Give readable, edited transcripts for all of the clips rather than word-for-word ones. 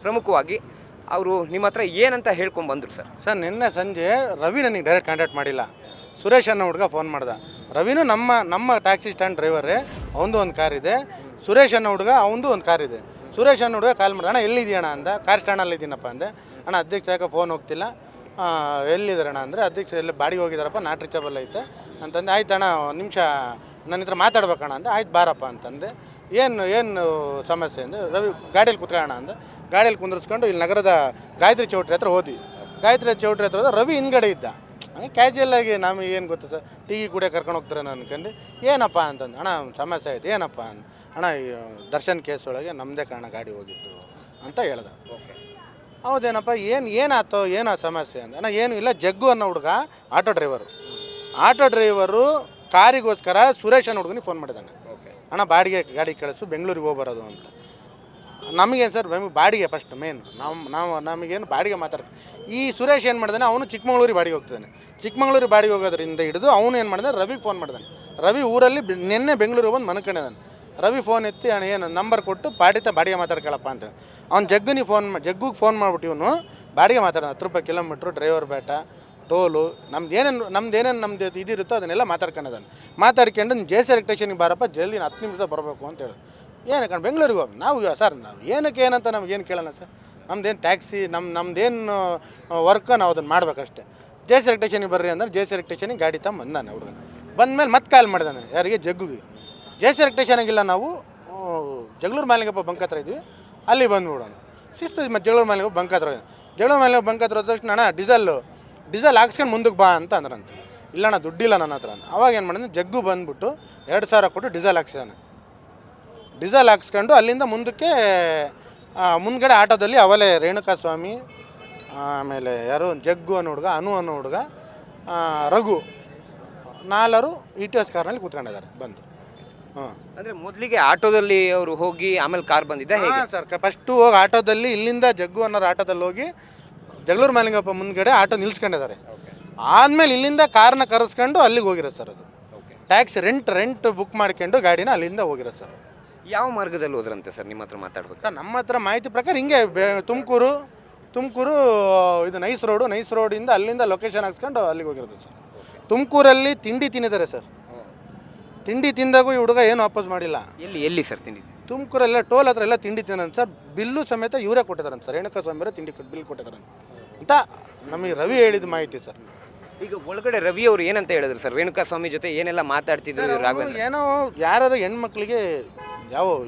ಪ್ರಮುಖವಾಗಿ ಅವರು ನಿಮ್ಮ ಹತ್ರ ಏನಂತ ಹೇಳ್ಕೊಂಡು ಬಂದರು ಸರ್? ಸರ್ ನಿನ್ನೆ ಸಂಜೆ ರವಿ ನನಗೆ ಡೈರೆಕ್ಟ್ ಕಾಂಟ್ಯಾಕ್ಟ್ ಮಾಡಿಲ್ಲ, ಸುರೇಶ್ ಅನ್ನೋ ಹುಡುಗ ಫೋನ್ ಮಾಡ್ದ. ರವಿನೂ ನಮ್ಮ ಟ್ಯಾಕ್ಸಿ ಸ್ಟ್ಯಾಂಡ್ ಡ್ರೈವರೇ, ಅವನದು ಒಂದು ಕಾರ್ ಇದೆ. ಸುರೇಶ್ ಅನ್ನೋ ಹುಡುಗ ಅವನದು ಒಂದು ಕಾರ್ ಇದೆ. ಸುರೇಶ್ ಅನ್ನೋ ಹುಡುಗ ಕಾಲ್ ಮಾಡಿದ, ಅಣ್ಣ ಎಲ್ಲಿದೆಯಣ್ಣ ಅಂದ. ಕಾರ್ ಸ್ಟ್ಯಾಂಡಲ್ಲಿ ಇದ್ದೀನಪ್ಪ ಅಂದೆ. ಅಣ್ಣ ಅಧ್ಯಕ್ಷ ಯಾಕೆ ಫೋನ್ ಹೋಗ್ತಿಲ್ಲ, ಎಲ್ಲಿದ್ದಾರಣ್ಣ ಅಂದರೆ ಅಧ್ಯಕ್ಷ ಎಲ್ಲ ಬಾಡಿಗೆ ಹೋಗಿದ್ದಾರಪ್ಪ, ನಾಟ್ ರೀಚಬಲ್ ಐತೆ ಅಂತಂದೆ. ಆಯ್ತು ಅಣ್ಣ ಒಂದು ನಿಮಿಷ ನನ್ನ ಹತ್ರ ಮಾತಾಡ್ಬೇಕಣ್ಣ ಅಂದೆ. ಆಯ್ತು ಬಾರಪ್ಪ ಅಂತಂದೆ. ಏನು ಸಮಸ್ಯೆ ಅಂದರೆ ರವಿ ಗಾಡೀಲಿ ಕುತ್ಕೊಳ್ಳೋಣ ಅಂದೆ. ಗಾಡೀಲಿ ಕುಂದಿರಿಸ್ಕೊಂಡು ಇಲ್ಲಿ ನಗರದ ಗಾಯತ್ರಿ ಚೌಟ್ರಿ ಹತ್ರ ಹೋದ್ವಿ. ಗಾಯತ್ರಿ ಚೌಟ್ರಿ ಹತ್ರ ಹೋದ್ರೆ ರವಿ ಹಿಂದ್ಗಡೆ ಇದ್ದ. ಹಂಗೆ ಕ್ಯಾಜುಯಲ್ಲಾಗಿ ನಮಗೆ ಏನು ಗೊತ್ತು ಸರ್, ಟೀ ಕುಡಿಯೋಕೆ ಕರ್ಕೊಂಡು ಹೋಗ್ತಾರೆ ಅನ್ಕೊಂಡು. ಏನಪ್ಪ ಅಂತಂದು, ಅಣ್ಣ ಸಮಸ್ಯೆ ಆಯ್ತು. ಏನಪ್ಪ ಅಂದ. ಅಣ್ಣ ದರ್ಶನ್ ಕೇಸ್ ಒಳಗೆ ನಮ್ಮದೇ ಕಾರಣ ಗಾಡಿ ಹೋಗಿತ್ತು ಅಂತ ಹೇಳ್ದೆ. ಹೌದೇನಪ್ಪ, ಏನಾಯ್ತು, ಏನೋ ಸಮಸ್ಯೆ ಅಂದ. ಅಣ್ಣ ಏನು ಇಲ್ಲ, ಜಗ್ಗು ಅನ್ನೋ ಹುಡುಗ ಆಟೋ ಡ್ರೈವರು ಕಾರಿಗೋಸ್ಕರ ಸುರೇಶ್ ಅನ್ನೋ ಹುಡುಗನಿಗೆ ಫೋನ್ ಮಾಡಿದ್ದಾನೆ. ಅಣ್ಣ ಬಾಡಿಗೆ ಗಾಡಿ ಕಳಿಸು, ಬೆಂಗಳೂರಿಗೆ ಹೋಗ್ಬರೋದು ಅಂತ. ನಮಗೇನು ಸರ್, ನಮಗೆ ಬಾಡಿಗೆ ಫಸ್ಟ್ ಮೇನ್, ನಮಗೇನು ಬಾಡಿಗೆ ಮಾತಾಡ್ತಾರೆ. ಈ ಸುರೇಶ್ ಏನು ಮಾಡಿದಾನೆ, ಅವನು ಚಿಕ್ಕಮಗಳೂರಿಗೆ ಬಾಡಿಗೆ ಹೋಗ್ತಾನೆ. ಚಿಕ್ಕಮಗಳೂರಿಗೆ ಬಾಡಿಗೆ ಹೋಗೋದ್ರಿಂದ ಹಿಡಿದು ಅವನು ಏನು ಮಾಡಿದಾನೆ, ರವಿಗೆ ಫೋನ್ ಮಾಡಿದಾನೆ. ರವಿ ಊರಲ್ಲಿ ನಿನ್ನೆ ಬೆಂಗಳೂರಿಗೆ ಬಂದು ಮನ್ಕೊಂಡಿದ್ದಾನೆ. ರವಿ ಫೋನ್ ಎತ್ತಿ ಅಣ್ಣ ಏನು ನಂಬರ್ ಕೊಟ್ಟು ಬಾಡಿಗೆ ಮಾತಾಡ್ಕೊಳ್ಳಪ್ಪ ಅಂತ. ಅವ್ನು ಜಗ್ಗುಗೆ ಫೋನ್ ಮಾಡ್ಬಿಟ್ಟು ಇವನು ಬಾಡಿಗೆ ಮಾತಾಡೋಣ. 10 ರೂಪಾಯಿ ಕಿಲೋಮೀಟ್ರು, ಡ್ರೈವರ್ ಬೇಟ, ಟೋಲು, ನಮ್ದು ಇದಿರುತ್ತೋ ಅದನ್ನೆಲ್ಲ ಮಾತಾಡ್ಕೊಂಡಿದ್ದಾನೆ. ಮಾತಾಡ್ಕೊಂಡು ಜೆ.ಸಿ. ಎಲೆಕ್ಟ್ರಿಷಿಯನ್ಗೆ ಬಾರಪ್ಪ, ಜಲ್ದಿ 10 ನಿಮಿಷ ಬರಬೇಕು ಅಂತ ಹೇಳಿ. ಏನಕ್ಕೆ ಬೆಂಗಳೂರಿಗೆ ಹೋಗಿ ನಾವು ಸರ್, ನಾವು ಏನಂತ ನಮಗೇನು ಕೇಳೋಣ ಸರ್, ನಮ್ದೇನು ಟ್ಯಾಕ್ಸಿ ನಮ್ದೇನು ವರ್ಕ್ ನಾವು ಅದನ್ನು ಮಾಡ್ಬೇಕಷ್ಟೇ. ಜೆ.ಸಿ. ಎಲೆಕ್ಟ್ರಿಷಿಯನ್ಗೆ ಬರ್ರಿ ಅಂದ್ರೆ ಜೆ.ಸಿ. ಎಲೆಕ್ಟ್ರಿಷಿಯನ್ಗೆ ಗಾಡಿ ಬಂದಾನೆ ಹುಡುಗ. ಬಂದಮೇಲೆ ಮತ್ತೆ ಕಾಲ್ ಮಾಡಿದಾನೆ, ಯಾರಿಗೆ, ಜಗ್ಗುಗೆ. ಜೆ.ಸಿ. ಎಲೆಕ್ಟ್ರಿಷಿಯನ್ಗಿಲ್ಲ, ನಾವು ಜಗಳೂರು ಮಾಲಿಂಗಪ್ಪ ಬಂಕ್ ಹತ್ರ ಇದ್ವಿ, ಅಲ್ಲಿ ಬಂದುಬಿಡೋಣ. ಶಿಸ್ತು ಮತ್ತು ಜಗಳೂರು ಮಾಲಿಂಗಪ್ಪ ಬಂಕ್ ಹತ್ರ ಹೋದ ತಕ್ಷಣ ಅಣ್ಣ ಡೀಸೆಲ್ ಹಾಕ್ಸ್ಕೊಂಡು ಮುಂದಕ್ಕೆ ಬಾ ಅಂತ ಅಂದ್ರಂತೆ. ಇಲ್ಲಣ್ಣ ದುಡ್ಡಿಲ್ಲ ನನ್ನ ಹತ್ರ. ಅವಾಗ ಏನು ಮಾಡಿದ್ರೆ ಜಗ್ಗು ಬಂದುಬಿಟ್ಟು 2000 ಕೊಟ್ಟು ಡೀಸೆಲ್ ಹಾಕ್ಸಿದಾನೆ. ಡೀಸೆಲ್ ಹಾಕ್ಸ್ಕೊಂಡು ಅಲ್ಲಿಂದ ಮುಂದಕ್ಕೆ ಮುಂದ್ಗಡೆ ಆಟೋದಲ್ಲಿ ಅವಲೇ ರೇಣುಕಾ ಸ್ವಾಮಿ, ಆಮೇಲೆ ಯಾರು ಜಗ್ಗು ಅನ್ನೋ ಹುಡುಗ, ಅನು ಅನ್ನೋ ಹುಡುಗ, ರಘು, 4 ಇಟಿಎಸ್ ಕಾರ್ನಲ್ಲಿ ಕೂತ್ಕೊಂಡಿದ್ದಾರೆ ಬಂದು. ಅಂದರೆ ಮೊದಲಿಗೆ ಆಟೋದಲ್ಲಿ ಅವರು ಹೋಗಿ ಆಮೇಲೆ ಕಾರ್ ಬಂದಿದ್ದ ಹೇಗೆ ಸರ್? ಫಸ್ಟು ಹೋಗಿ ಆಟೋದಲ್ಲಿ, ಇಲ್ಲಿಂದ ಜಗ್ಗು ಅನ್ನೋರು ಆಟೋದಲ್ಲಿ ಹೋಗಿ ಜಗಳೂರು ಮಾಲಿಂಗಪ್ಪ ಮುಂದ್ಗಡೆ ಆಟೋ ನಿಲ್ಸ್ಕೊಂಡಿದ್ದಾರೆ. ಆದಮೇಲೆ ಇಲ್ಲಿಂದ ಕಾರ್ನ ಕರೆಸ್ಕೊಂಡು ಅಲ್ಲಿಗೆ ಹೋಗಿರೋ ಸರ್. ಅದು ಟ್ಯಾಕ್ಸಿ ರೆಂಟ್ ಬುಕ್ ಮಾಡ್ಕೊಂಡು ಗಾಡಿನ ಅಲ್ಲಿಂದ ಹೋಗಿರೋ ಸರ್. ಯಾವ ಮಾರ್ಗದಲ್ಲಿ ಹೋದ್ರಂತೆ ಸರ್? ನಿಮ್ಮ ಹತ್ರ ಮಾತಾಡ್ಬೇಕು. ನಮ್ಮ ಹತ್ರ ಮಾಹಿತಿ ಪ್ರಕಾರ ಹಿಂಗೆ ತುಮಕೂರು ಇದು ನೈಸ್ ರೋಡಿಂದ ಅಲ್ಲಿಂದ ಲೊಕೇಶನ್ ಹಾಕ್ಸ್ಕೊಂಡು ಅಲ್ಲಿಗೆ ಹೋಗಿರೋದು ಸರ್. ತುಮಕೂರಲ್ಲಿ ತಿಂಡಿ ತಿಂದಿದ್ದಾರೆ ಸರ್. ತಿಂಡಿ ತಿಂದಾಗೂ ಈ ಹುಡುಗ ಏನು ವಾಪಸ್ ಮಾಡಿಲ್ಲ. ಎಲ್ಲಿ ಸರ್ ತಿಂಡಿ? ತುಮಕೂರೆಲ್ಲ ಟೋಲ್ ಹತ್ರ ಎಲ್ಲ ತಿಂಡಿ ತಿಂದಾರಂತ ಸರ್. ಬಿಲ್ಲು ಸಮೇತ ಇವರೇ ಕೊಟ್ಟಿದ್ದಾರಂತ ಸರ್. ರೇಣುಕಾ ಸ್ವಾಮಿ ತಿಂಡಿ ಬಿಲ್ ಕೊಟ್ಟಿದ್ದಾರಂತ ಅಂತ ನಮಗೆ ರವಿ ಹೇಳಿದ ಮಾಹಿತಿ ಸರ್. ಈಗ ಒಳಗಡೆ ರವಿ ಅವರು ಏನಂತ ಹೇಳಿದ್ರು ಸರ್? ರೇಣುಕಾ ಸ್ವಾಮಿ ಜೊತೆ ಏನೆಲ್ಲ ಮಾತಾಡ್ತಿದ್ರು? ಏನೋ ಯಾರು ಹೆಣ್ಮಕ್ಳಿಗೆ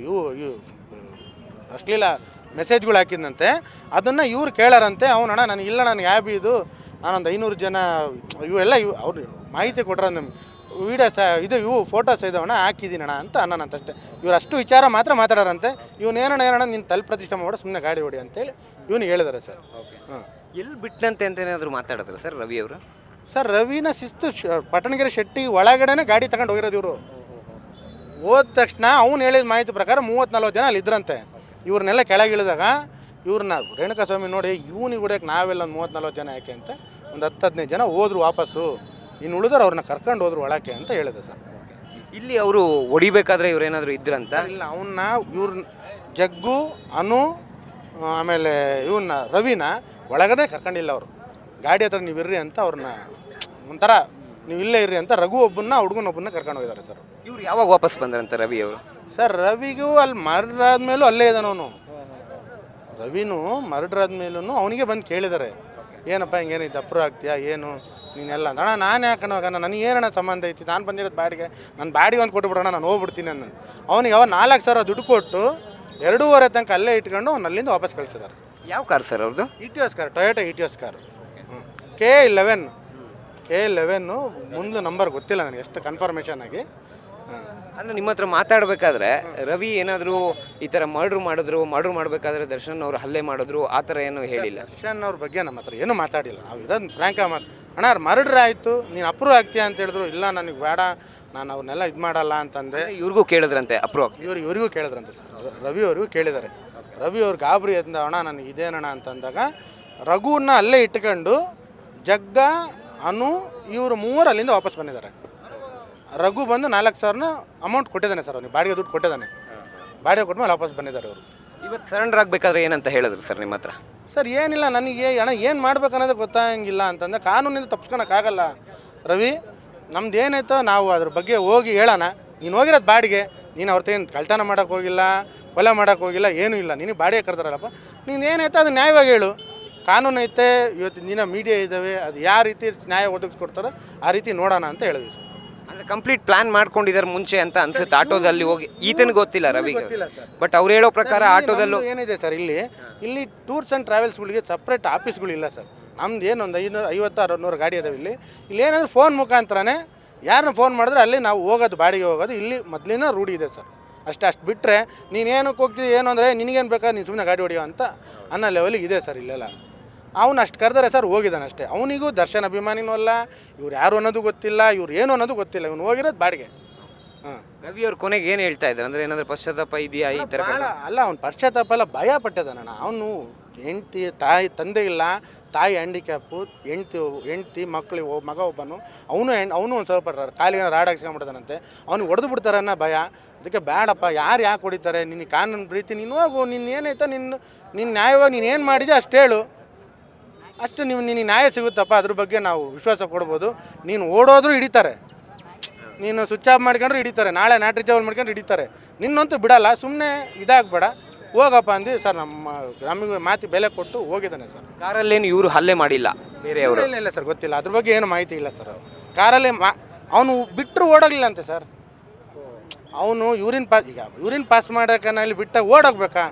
ಇವು ಅಶ್ಲೀಲ ಮೆಸೇಜ್ಗಳು ಹಾಕಿದಂತೆ, ಅದನ್ನು ಇವ್ರು ಕೇಳಾರಂತೆ. ಅಣ್ಣ ನನಗೆ ಯಾಬಿ ಇದು, ನಾನೊಂದು 500 ಜನ ಇವೆಲ್ಲ ಅವ್ರು ಮಾಹಿತಿ ಕೊಟ್ರ ನಮ್ಗೆ. ಇವು ಫೋಟೋಸ್ ಇದಾವಣ್ಣ, ಹಾಕಿದ್ದೀನಣ್ಣ ಅಂತ ಅನ್ನೋಣಂತಷ್ಟೇ. ಇವ್ರು ಅಷ್ಟು ವಿಚಾರ ಮಾತ್ರ ಮಾತಾಡಾರಂತೆ. ಏನಣ್ಣ ನಿನ್ನ ತಲೆ ಪ್ರತಿಷ್ಠೆ ಮಾಡೋ, ಸುಮ್ಮನೆ ಗಾಡಿ ಹೊಡಿ ಅಂತೇಳಿ ಇವನಿಗೆ ಹೇಳಿದಾರೆ ಸರ್. ಎಲ್ಲಿ ಬಿಟ್ಟಂತೆ ಅಂತ ಏನಾದರೂ ಮಾತಾಡಿದ್ರು ಸರ್ ರವಿ ಅವರು? ಸರ್ ರವಿನ ಶಿಸ್ತು ಪಟ್ಟಣಗೆರೆ ಶೆಟ್ಟಿ ಒಳಗಡೆನೇ ಗಾಡಿ ತಗೊಂಡು ಹೋಗಿರೋದು ಇವರು. ಹೋದ ತಕ್ಷಣ ಅವ್ನು ಹೇಳಿದ ಮಾಹಿತಿ ಪ್ರಕಾರ 30-40 ಜನ ಅಲ್ಲಿ ಇದ್ರಂತೆ. ಇವ್ರನ್ನೆಲ್ಲ ಕೆಳಗಿಳಿದಾಗ ಇವ್ರನ್ನ ರೇಣುಕಾ ಸ್ವಾಮಿ ನೋಡಿ ಇವನಿಗೆ ಹೊಡ್ಯಕ್ಕೆ ನಾವೆಲ್ಲ ಒಂದು 30-40 ಜನ ಯಾಕೆ ಅಂತ ಒಂದು 10-15 ಜನ ಹೋದ್ರು ವಾಪಸ್ಸು. ಇನ್ನು ಉಳಿದ್ರೆ ಅವ್ರನ್ನ ಕರ್ಕೊಂಡು ಹೋದ್ರು ಒಳಕ್ಕೆ ಅಂತ ಹೇಳಿದೆ ಸರ್. ಇಲ್ಲಿ ಅವರು ಹೊಡಿಬೇಕಾದ್ರೆ ಇವ್ರೇನಾದರೂ ಇದ್ರಂತ? ಇಲ್ಲ, ಇವ್ರ ಜಗ್ಗು, ಅನು, ಆಮೇಲೆ ಇವನ್ನ ರವಿನ ಒಳಗಡೆ ಕರ್ಕೊಂಡಿಲ್ಲ ಅವರು. ಗಾಡಿ ಹತ್ರ ನೀವು ಇರ್ರಿ ಅಂತ ಅವ್ರನ್ನ ಒಂಥರ ನೀವು ಇಲ್ಲೇ ಇರ್ರಿ ಅಂತ ರಘು ಹುಡುಗನೊಬ್ಬನ್ನ ಕರ್ಕೊಂಡು ಹೋಗಿದ್ದಾರೆ ಸರ್. ಇವ್ರು ಯಾವಾಗ ವಾಪಸ್ ಬಂದ್ರಂತ ರವಿ ಅವರು? ಸರ್ ರವಿಗೂ ಅಲ್ಲಿ ಮರ್ಡರ್ ಆದಮೇಲೂ ಅಲ್ಲೇ ಇದ್ದಾನೆ ಅವನು. ರವಿನೂ ಮರ್ಡರ್ ಆದಮೇಲೂ ಅವನಿಗೆ ಬಂದು ಕೇಳಿದ್ದಾರೆ, ಏನಪ್ಪ ಹಿಂಗೇನಿದ್ದು ಅಪ್ರೂ ಆಗ್ತೀಯಾ ಏನು ನೀನೆಲ್ಲ? ಅಣ್ಣ ನಾನು ಯಾಕಣ್ಣ ನನಗೆ ಏನಣ್ಣ ಸಂಬಂಧ ಐತಿ, ನಾನು ಬಂದಿರೋದು ಬಾಡಿಗೆ, ನನ್ನ ಬಾಡಿಗೆ ಒಂದು ಕೊಟ್ಟುಬಿಡೋಣ, ನಾನು ಹೋಗ್ಬಿಡ್ತೀನಿ ಅನ್ನೋ. ಅವನಿಗೆ 4000 ದುಡ್ಡು ಕೊಟ್ಟು 2:30 ತನಕ ಅಲ್ಲೇ ಇಟ್ಕೊಂಡು ಅವ್ನು ಅಲ್ಲಿಂದ ವಾಪಸ್ ಕಳಿಸಿದ್ದಾರೆ. ಯಾವ ಕಾರ್ ಸರ್ ಅವ್ರದ್ದು? ಇಟಿಎಸ್ ಕಾರ್, ಟೊಯೋಟಾ ಇಟಿಎಸ್ ಕಾರ್, K11 ಮುಂದೆ ನಂಬರ್ ಗೊತ್ತಿಲ್ಲ ನನಗೆ ಎಷ್ಟು ಕನ್ಫರ್ಮೇಷನ್ ಆಗಿ. ಅಂದರೆ ನಿಮ್ಮ ಹತ್ರ ಮಾತಾಡಬೇಕಾದ್ರೆ ರವಿ ಏನಾದರೂ ಈ ಥರ ಮರ್ಡ್ರ್ ಮಾಡಬೇಕಾದ್ರೆ ದರ್ಶನ್ ಅವರು ಹಲ್ಲೆ ಮಾಡಿದ್ರು ಆ ಥರ ಏನೂ ಹೇಳಿಲ್ಲ? ದರ್ಶನ್ ಅವ್ರ ಬಗ್ಗೆ ನಮ್ಮ ಹತ್ರ ಏನೂ ಮಾತಾಡಿಲ್ಲ. ನಾವು ಇರೋದು ಫ್ರ್ಯಾಂಕ ಅಣ್ಣ ಮರ್ಡ್ರ್ ಆಯಿತು, ನೀನು ಅಪ್ರೂವ್ ಆಗ್ತೀಯಾ ಅಂತ ಹೇಳಿದ್ರು. ಇಲ್ಲ ನನಗೆ ಬೇಡ, ನಾನು ಅವ್ರನ್ನೆಲ್ಲ ಇದು ಮಾಡಲ್ಲ ಅಂತಂದೆ. ಇವ್ರಿಗೂ ಕೇಳಿದ್ರಂತೆ ಅಪ್ರೂವ್? ಇವರಿಗೂ ಕೇಳಿದ್ರಂತೆ ಸರ್. ರವಿ ಅವ್ರಿಗೂ ಕೇಳಿದ್ದಾರೆ. ರವಿ ಅವ್ರು ಗಾಬರಿ ಅಂದ, ಅಣ್ಣ ನನಗೆ ಇದೇನಣ್ಣ ಅಂತಂದಾಗ ರಘುವನ್ನ ಅಲ್ಲೇ ಇಟ್ಕೊಂಡು ಜಗ್ಗ, ಅನು ಇವರು 3 ಅಲ್ಲಿಂದ ವಾಪಸ್ ಬಂದಿದ್ದಾರೆ. ರಘು ಬಂದು 4000 ಅಮೌಂಟ್ ಕೊಟ್ಟಿದ್ದಾನೆ ಸರ್. ಅವನಿಗೆ ಬಾಡಿಗೆ ದುಡ್ಡು ಕೊಟ್ಟಿದ್ದಾನೆ. ಬಾಡಿಗೆ ಕೊಟ್ಟ ಮೇಲೆ ವಾಪಸ್ ಬಂದಿದ್ದಾರೆ ಅವರು. ಇವತ್ತು ಸರೆಂಡರ್ ಆಗಬೇಕಾದ್ರೆ ಏನಂತ ಹೇಳಿದ್ರು ಸರ್ ನಿಮ್ಮ ಹತ್ರ? ಸರ್ ಏನಿಲ್ಲ, ನನಗೆ ಅಣ್ಣ ಏನು ಮಾಡ್ಬೇಕು ಅನ್ನೋದು ಗೊತ್ತಾಗಂಗಿಲ್ಲ ಅಂತಂದರೆ ಕಾನೂನಿಂದ ತಪ್ಸ್ಕೊಳಕ್ಕಾಗಲ್ಲ ರವಿ. ನಮ್ದು ಏನಾಯ್ತೋ ನಾವು ಅದ್ರ ಬಗ್ಗೆ ಹೋಗಿ ಹೇಳೋಣ. ನೀನು ಹೋಗಿರೋದು ಬಾಡಿಗೆ, ನೀನು ಅವ್ರತ್ತೇನು ಕಳ್ತನ ಮಾಡೋಕ್ಕೆ ಹೋಗಿಲ್ಲ, ಕೊಲೆ ಮಾಡೋಕ್ಕೆ ಹೋಗಿಲ್ಲ, ಏನೂ ಇಲ್ಲ. ನಿನಗೆ ಬಾಡಿಗೆ ಕರೆದಾರಲ್ಲಪ್ಪ, ನೀನು ಏನಾಯ್ತೋ ಅದು ನ್ಯಾಯವಾಗಿ ಹೇಳು. ಕಾನೂನು ಐತೆ, ಇವತ್ತಿನ ದಿನ ಮೀಡಿಯಾ ಇದ್ದಾವೆ, ಅದು ಯಾವ ರೀತಿ ನ್ಯಾಯ ಒದಗಿಸ್ಕೊಡ್ತಾರೋ ಆ ರೀತಿ ನೋಡೋಣ ಅಂತ ಹೇಳಿದ್ವಿ ಸರ್. ಅಂದರೆ ಕಂಪ್ಲೀಟ್ ಪ್ಲಾನ್ ಮಾಡ್ಕೊಂಡಿದ್ದಾರೆ ಮುಂಚೆ ಅಂತ ಅನ್ಸುತ್ತೆ. ಆಟೋದಲ್ಲಿ ಹೋಗಿ ಈತನಿಗೆ ಗೊತ್ತಿಲ್ಲ ರವಿಗೆ, ಗೊತ್ತಿಲ್ಲ ಸರ್. ಬಟ್ ಅವ್ರು ಹೇಳೋ ಪ್ರಕಾರ ಆಟೋದಲ್ಲೂ ಏನಿದೆ ಸರ್, ಇಲ್ಲಿ ಟೂರ್ಸ್ ಆ್ಯಂಡ್ ಟ್ರಾವೆಲ್ಸ್ಗಳಿಗೆ ಸಪ್ರೇಟ್ ಆಫೀಸ್ಗಳಿಲ್ಲ ಸರ್. ನಮ್ದು ಏನೊಂದು 550-600 ಗಾಡಿ ಅದಾವೆ. ಇಲ್ಲಿ ಏನಾದರೂ ಫೋನ್ ಮುಖಾಂತರನೇ ಯಾರನ್ನ ಫೋನ್ ಮಾಡಿದ್ರೆ ಅಲ್ಲಿ ನಾವು ಹೋಗೋದು, ಬಾಡಿಗೆ ಹೋಗೋದು ಇಲ್ಲಿ ಮೊದಲಿನ ರೂಢಿ ಇದೆ ಸರ್. ಅಷ್ಟು ಬಿಟ್ಟರೆ ನೀನೇನಕ್ಕೆ ಹೋಗ್ತಿದ್ದೆ ಏನು ಅಂದರೆ ನಿನಗೇನು ಬೇಕಾ, ನೀನು ಸುಮ್ಮನೆ ಗಾಡಿ ಹೊಡಿಯೋ ಅಂತ ಅನ್ನೋ ಲೆವೆಲಿಗೆ ಇದೆ ಸರ್ ಇಲ್ಲೆಲ್ಲ. ಅವನು ಅಷ್ಟು ಕರೆದರೆ ಸರ್ ಹೋಗಿದ್ದಾನೆ ಅಷ್ಟೇ. ಅವನಿಗೂ ದರ್ಶನ್ ಅಭಿಮಾನಿನೂ ಅಲ್ಲ, ಇವ್ರು ಯಾರು ಅನ್ನೋದು ಗೊತ್ತಿಲ್ಲ, ಇವ್ರು ಏನು ಅನ್ನೋದು ಗೊತ್ತಿಲ್ಲ, ಇವನು ಹೋಗಿರೋದು ಬಾಡಿಗೆ. ಹಾಂ, ರವಿ ಅವ್ರ ಕೊನೆಗೆ ಏನು ಹೇಳ್ತಾ ಇದ್ದಾರೆ ಅಂದರೆ ಏನಾದರೂ ಪಶ್ಚಾತ್ತಾಪ ಇದೆಯಾ ಈ ಥರ? ಅಲ್ಲ, ಅವ್ನು ಪಶ್ಚಾತ್ತಾಪ ಎಲ್ಲ ಭಯ ಪಟ್ಟಿದ್ದಾನಣ್ಣ. ಅವನು ಹೆಂಡ್ತಿ ತಂದೆ ಇಲ್ಲ, ತಾಯಿ ಹ್ಯಾಂಡಿಕ್ಯಾಪು, ಹೆಂಡ್ತಿ ಮಕ್ಕಳು, ಮಗ ಒಬ್ಬನು. ಅವನು ಒಂದು ಸ್ವಲ್ಪ ಕಾಲಿಗೆ ರಾಡ್ ಹಾಕ್ಸ್ಕೊಂಡ್ಬಿಡ್ತಾನಂತೆ. ಅವ್ನಿಗೆ ಹೊಡೆದು ಬಿಡ್ತಾರನ್ನ ಭಯ. ಅದಕ್ಕೆ ಬೇಡಪ್ಪ, ಯಾಕೆ ಹೊಡಿತಾರೆ, ನಿನ್ನ ಕಾನೂನು ಪ್ರೀತಿ, ನೀನು ಹೋಗು, ನಿನ್ನ ಏನಾಯ್ತೋ ನಿನ್ನ ನ್ಯಾಯವಾಗಿ ನೀನು ಏನು ಮಾಡಿದೆ ಅಷ್ಟು ಹೇಳು, ಅಷ್ಟು ನಿನಗೆ ನ್ಯಾಯ ಸಿಗುತ್ತಪ್ಪ. ಅದ್ರ ಬಗ್ಗೆ ನಾವು ವಿಶ್ವಾಸ ಕೊಡ್ಬೋದು. ನೀನು ಓಡೋದ್ರೂ ಹಿಡಿತಾರೆ, ನೀನು ಸ್ವಿಚ್ ಆಫ್ ಮಾಡ್ಕೊಂಡ್ರು ಹಿಡಿತಾರೆ, ನಾಳೆ ನಾಟ್ರಿ ಚಾವಲ್ ಮಾಡ್ಕೊಂಡ್ರು ಹಿಡಿತಾರೆ. ನಿನ್ನಂತೂ ಬಿಡಲ್ಲ, ಸುಮ್ಮನೆ ಇದಾಗಬೇಡ, ಹೋಗಪ್ಪ ಅಂದು ಸರ್. ನಮಗೆ ಮಾತಿ ಬೆಲೆ ಕೊಟ್ಟು ಹೋಗಿದ್ದಾನೆ ಸರ್. ಕಾರಲ್ಲೇನು ಇವರು ಹಲ್ಲೆ ಮಾಡಿಲ್ಲ ಬೇರೆಯವರು? ಇಲ್ಲ ಸರ್, ಗೊತ್ತಿಲ್ಲ, ಅದ್ರ ಬಗ್ಗೆ ಏನು ಮಾಹಿತಿ ಇಲ್ಲ ಸರ್. ಕಾರಲ್ಲಿ ಅವನು ಬಿಟ್ಟರು ಓಡೋಗಲಿಲ್ಲ ಅಂತೆ ಸರ್. ಅವನು ಯೂರಿನ್ ಪಾಸ್ ಮಾಡೋಕೆ ಇಲ್ಲಿ ಬಿಟ್ಟ ಓಡೋಗ್ಬೇಕಾ?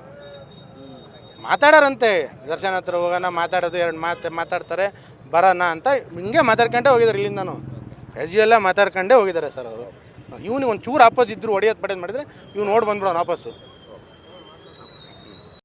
ಮಾತಾಡೋರಂತೆ, ದರ್ಶನ್ ಹತ್ರ ಹೋಗೋಣ, ಮಾತಾಡೋದು 2 ಮಾತಾಡ್ತಾರೆ, ಬರೋಣ ಅಂತ ಹಿಂಗೆ ಮಾತಾಡ್ಕೊಂಡೇ ಹೋಗಿದ್ದಾರೆ. ಇಲ್ಲಿಂದನು ಎಲ್ಲ ಮಾತಾಡ್ಕೊಂಡೇ ಹೋಗಿದ್ದಾರೆ ಸರ್ ಅವರು. ಇವನಿಗೆ ಒಂದು ಚೂರು ಆಪೋಸ್ ಇದ್ರು ಹೊಡೆಯೋದು ಪಡೆಯೋದು ಮಾಡಿದರೆ ಇವ್ನು ಓಡಿ ಬಂದ್ಬಿಡೋನು ವಾಪಸ್ಸು.